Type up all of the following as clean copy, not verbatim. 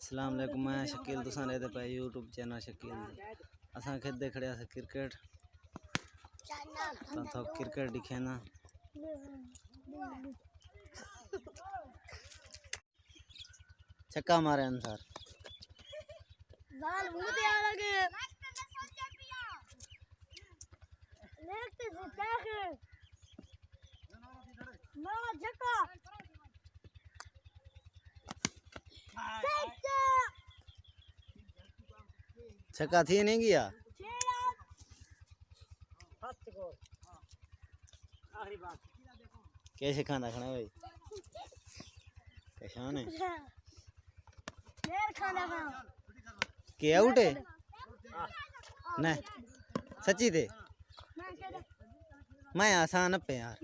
अस्सलाम वालेकुम। मैं शकील तुसां रहते पे यूट्यूब चैनल शकील असां खेदे खड़े से क्रिकेट तो क्रिकेट दिखे ना छक्का मारे अनुसार छक्का थी नहीं गया कैसे खाना खाना भाई कैसा ने के आउट है नहीं सच्ची थे मैं आसान पे यार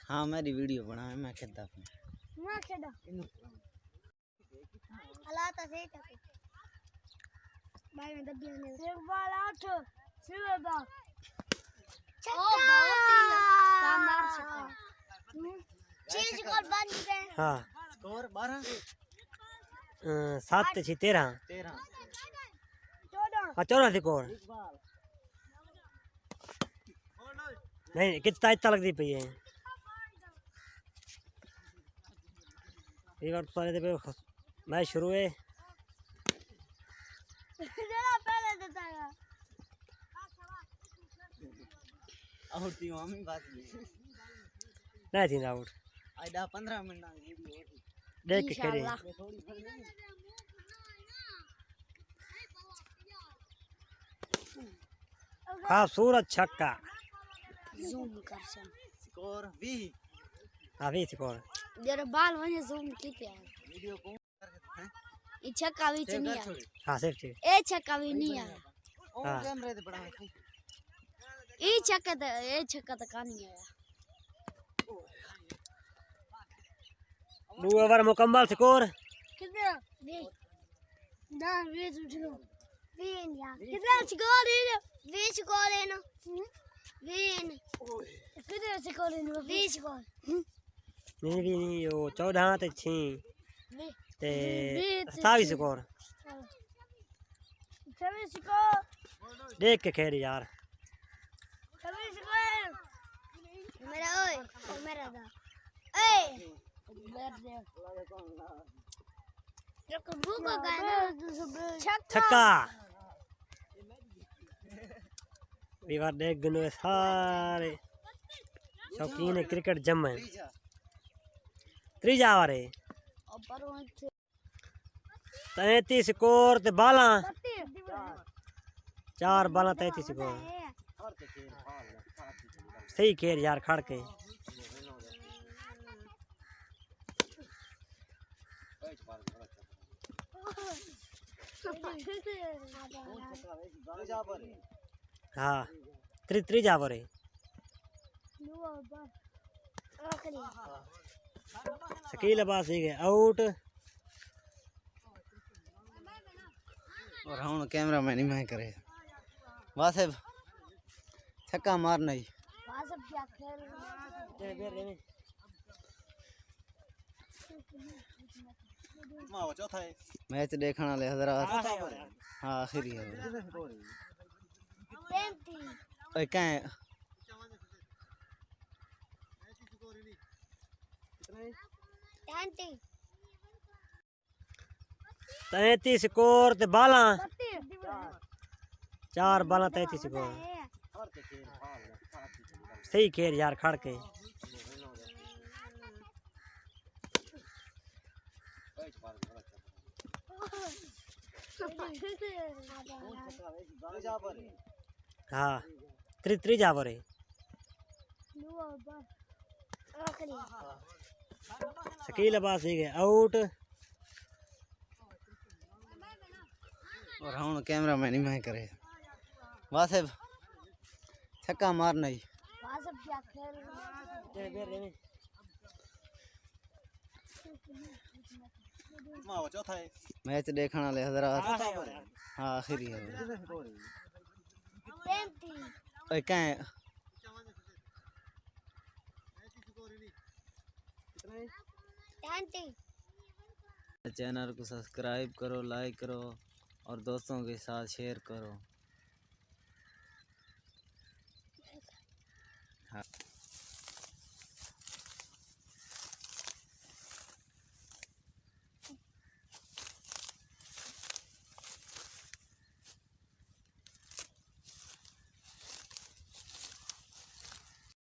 हाँ मेरी वीडियो बना मैं खेलता भाई मैं दबिया ने एक बाल 8 सिरे दा शानदार छक्का 6 स्कोर बन गए। हाँ स्कोर 12 7 थी 13 14 हाँ 14 थी स्कोर नहीं कितना इतना लगती पई है ये बार सारे दे मैच शुरू है जरा पहले देता है आउट थी मम्मी बात नहीं थी आउट आइडा 15 मिनट की वीडियो देख के खेले खूबसूरत छक्का जूम कर सन स्कोर 20 अभी स्कोर जरा बाल वने जूम कीते है वीडियो को करके ये छक्का भी नहीं आया हाँ सिर्फ ठीक ए छक्का भी नहीं आया ओ कैमरे ते बड़ा ए छक्का तो का नहीं आया 2 ओवर मुकम्मल स्कोर कितना वे ना वे उठो वे या कितना स्कोर है वे स्कोर है ना वे कितना स्कोर है वे स्कोर नहीं भी नहीं वो 14 ते 6 ते 27 स्कोर 26 स्कोर देख के खेल यार 26 स्कोर मेरा ओए मेरा दा ए छक्का विवाद देख गनो सारे शौकीन है क्रिकेट जम्मे त्रीजा वारे 33 स्कोर ते 12 4 12 33 स्कोर सही खेल यार खड़ के हाँ त्रीजा वारे शकील अब्बास है आउट और हम कैमरा मैन ही मैं करे वासिफ छक्का मारना ही मैच देखने वाले हजरात हाँ आखिरी है ओए क्या 33 स्कोर ते 12 4 12 33 स्कोर सही खेल यार खड़ के हाँ त्रीजा वारे शकील अब्बास है आउट और हम कैमरा मैन ही मैं करे वासिफ छक्का मारना ही मैच देखने वाले हजरात हाँ आखिरी है ओए क्या 20 चैनल को सब्सक्राइब करो, लाइक करो और दोस्तों के साथ शेयर करो।